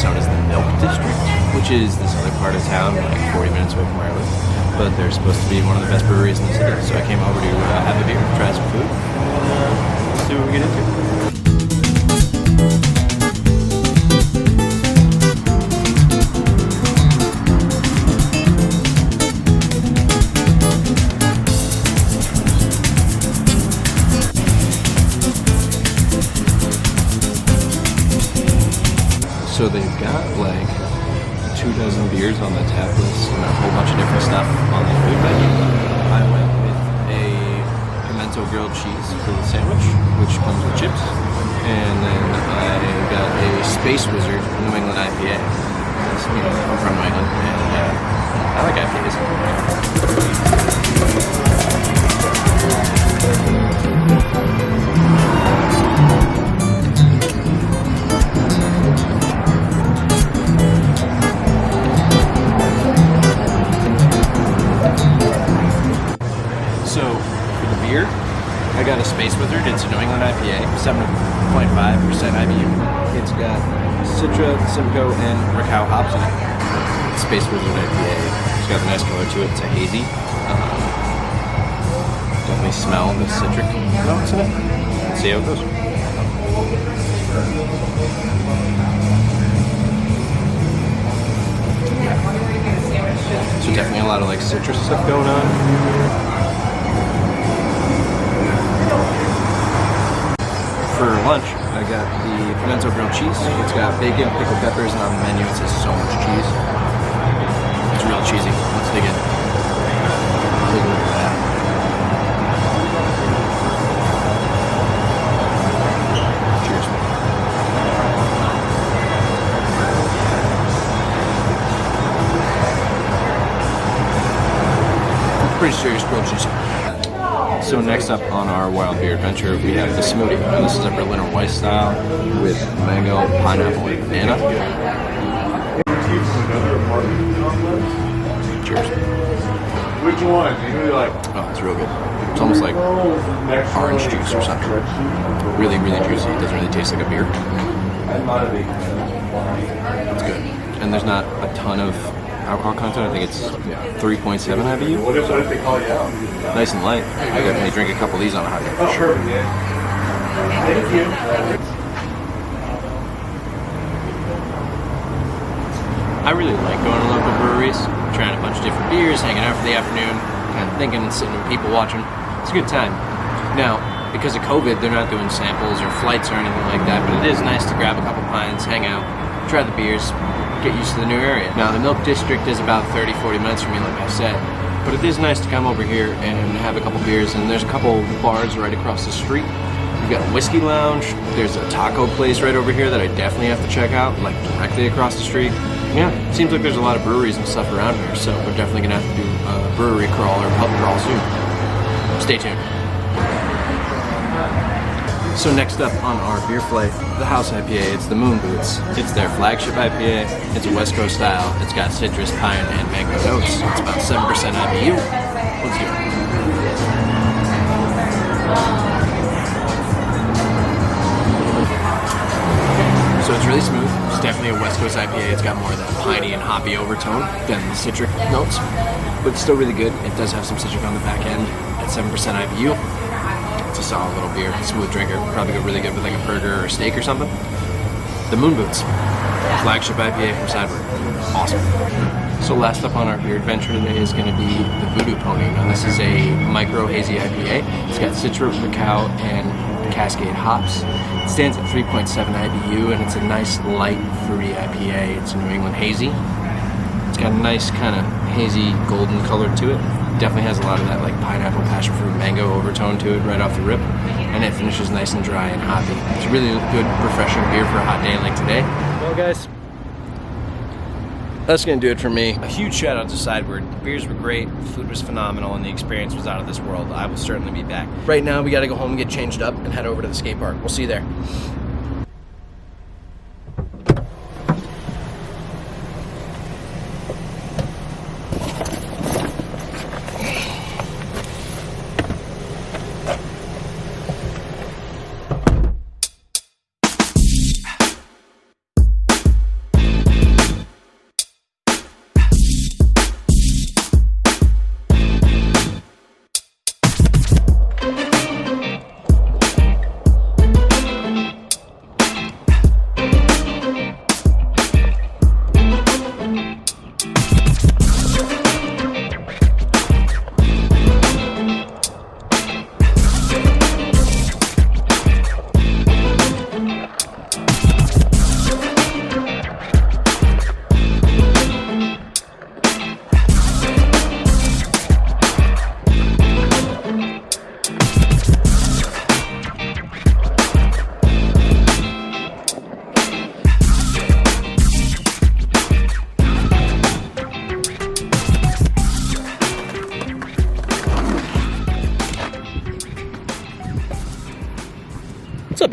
place known as the Milk District, which is this other part of town, like 40 minutes away from where I live. But they're supposed to be one of the best breweries in the city, so I came over to have a beer, try some food, and see what we get into. So they've got like 24 beers on the tap list and a whole bunch of different stuff on the food menu. I went with a pimento grilled cheese for the sandwich, which comes with chips. And then I got a Space Wizard New England IPA. I'm from New England, and I like IPAs. I got a Space Wizard. It's a New England IPA, 7.5% IBU. It's got Citra, Simcoe, and Rakow hops in it. Space Wizard IPA. It's got a nice color to it. It's a hazy. Definitely smell the citric notes in it. Let's see how it goes. So definitely a lot of like citrus stuff going on. For lunch, I got the pimento grilled cheese. It's got bacon, pickled peppers, and on the menu it says so much cheese. It's real cheesy. Let's dig in. Take a look at that. Cheers. Pretty serious grilled cheese. So next up on our wild beer adventure, we have the smoothie. And this is a Berliner Weiss style with mango, pineapple, and banana. Cheers. Which one? You really like? Oh, it's real good. It's almost like orange juice or something. Really, really juicy. It doesn't really taste like a beer. It's good. And there's not a ton of alcohol content. I think it's 3.7 IBU. What if they call you out? Nice and light. I definitely drink a couple of these on a hot day. Oh, sure. Yeah. Thank you. I really like going to local breweries, trying a bunch of different beers, hanging out for the afternoon, kind of thinking and sitting with people watching. It's a good time. Now, because of COVID, they're not doing samples or flights or anything like that, but it is nice to grab a couple pints, hang out, try the beers, get used to the new area. Now, the Milk District is about 30-40 minutes from me, like I said, but it is nice to come over here and have a couple beers, and there's a couple bars right across the street. We've got a whiskey lounge. There's a taco place right over here that I definitely have to check out, like directly across the street. Yeah, seems like there's a lot of breweries and stuff around here, so we're definitely gonna have to do a brewery crawl or pub crawl soon. Stay tuned. So next up on our beer flight, the house IPA, it's the Moon Boots. It's their flagship IPA. It's a West Coast style. It's got citrus, pine, and mango notes. It's about 7% IBU. Let's do it. So it's really smooth. It's definitely a West Coast IPA. It's got more of that piney and hoppy overtone than the citric notes, but it's still really good. It does have some citric on the back end at 7% IBU. It's a solid little beer, smooth drinker. Probably go really good with like a burger or a steak or something. The Moon Boots, flagship IPA from Sidewards. Awesome. So last up on our beer adventure today is going to be the Voodoo Pony. Now this is a micro hazy IPA. It's got Citra, Rakow, and Cascade hops. It stands at 3.7 IBU, and it's a nice light fruity IPA. It's a New England hazy. It's got a nice kind of hazy golden color to it. Definitely has a lot of that like pineapple, passion fruit, mango overtone to it right off the rip, and it finishes nice and dry and hoppy. It's a really good, refreshing beer for a hot day like today. Well, guys, that's gonna do it for me. A huge shout out to Sideward. The beers were great, the food was phenomenal, and the experience was out of this world. I will certainly be back. Right now, we gotta go home and get changed up and head over to the skate park. We'll see you there.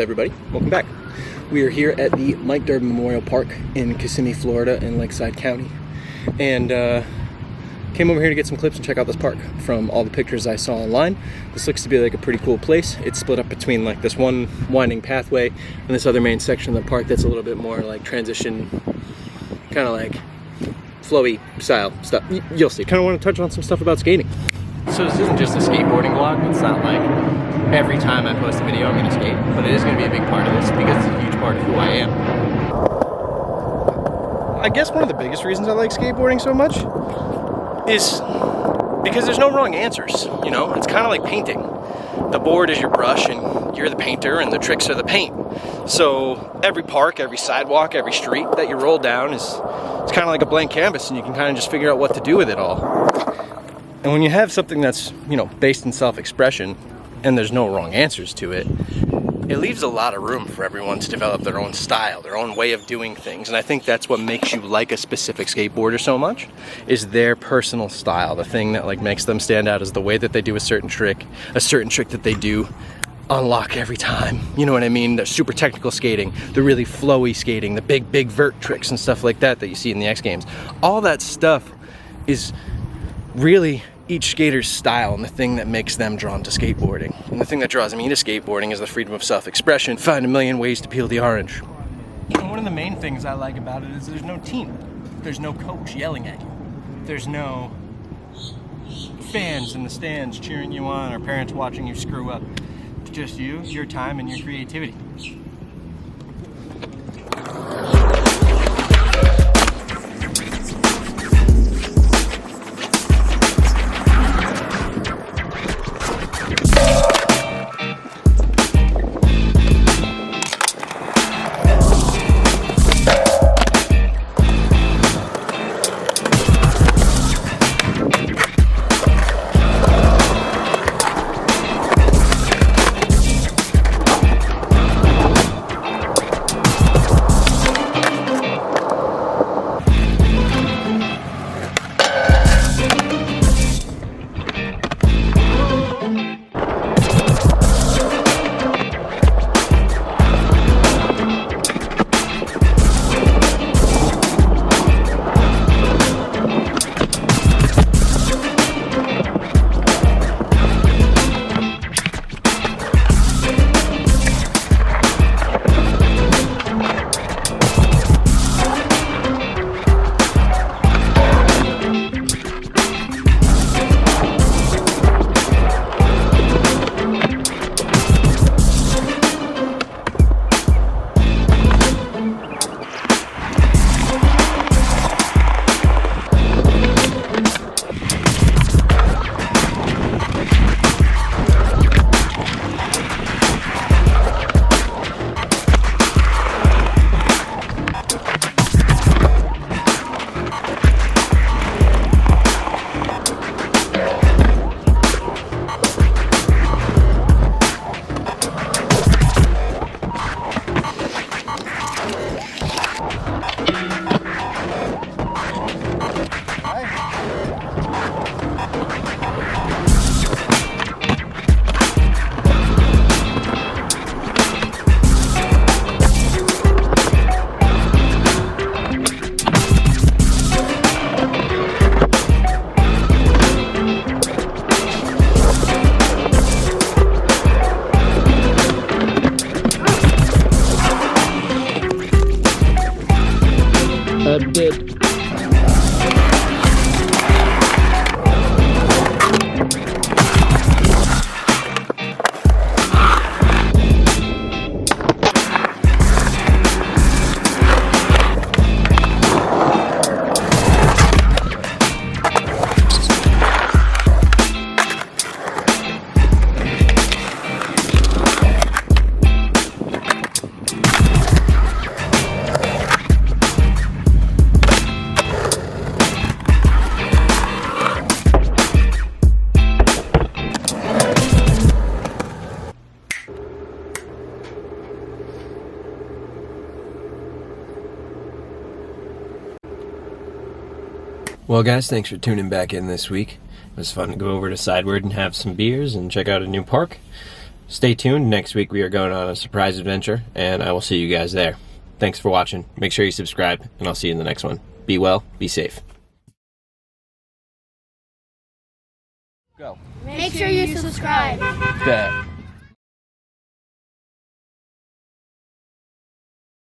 up, everybody? Welcome back. We are here at the Mark Durbin Memorial Park in Kissimmee, Florida in Lakeside County, and came over here to get some clips and check out this park. From all the pictures I saw online, this looks to be like a pretty cool place. It's split up between like this one winding pathway and this other main section of the park that's a little bit more like transition, kind of like flowy style stuff. You'll see. Kind of want to touch on some stuff about skating. So this isn't just a skateboarding vlog. It's not like every time I post a video I'm going to skate, but it is going to be a big part of this because it's a huge part of who I am. I guess one of the biggest reasons I like skateboarding so much is because there's no wrong answers, you know? It's kind of like painting. The board is your brush and you're the painter and the tricks are the paint. So every park, every sidewalk, every street that you roll down it's kind of like a blank canvas, and you can kind of just figure out what to do with it all. And when you have something that's, you know, based in self-expression and there's no wrong answers to it, it leaves a lot of room for everyone to develop their own style, their own way of doing things. And I think that's what makes you like a specific skateboarder so much, is their personal style. The thing that like makes them stand out is the way that they do a certain trick that they do unlock every time. You know what I mean? The super technical skating, the really flowy skating, the big vert tricks and stuff like that you see in the X Games. All that stuff is really each skater's style and the thing that makes them drawn to skateboarding. And the thing that draws me to skateboarding is the freedom of self-expression. Find a million ways to peel the orange. And one of the main things I like about it is there's no team. There's no coach yelling at you. There's no fans in the stands cheering you on or parents watching you screw up. It's just you, your time, and your creativity. Well guys, thanks for tuning back in this week. It was fun to go over to Sidewards and have some beers and check out a new park. Stay tuned. Next week we are going on a surprise adventure, and I will see you guys there. Thanks for watching. Make sure you subscribe, and I'll see you in the next one. Be well, be safe. Go. Make sure you subscribe. Bet.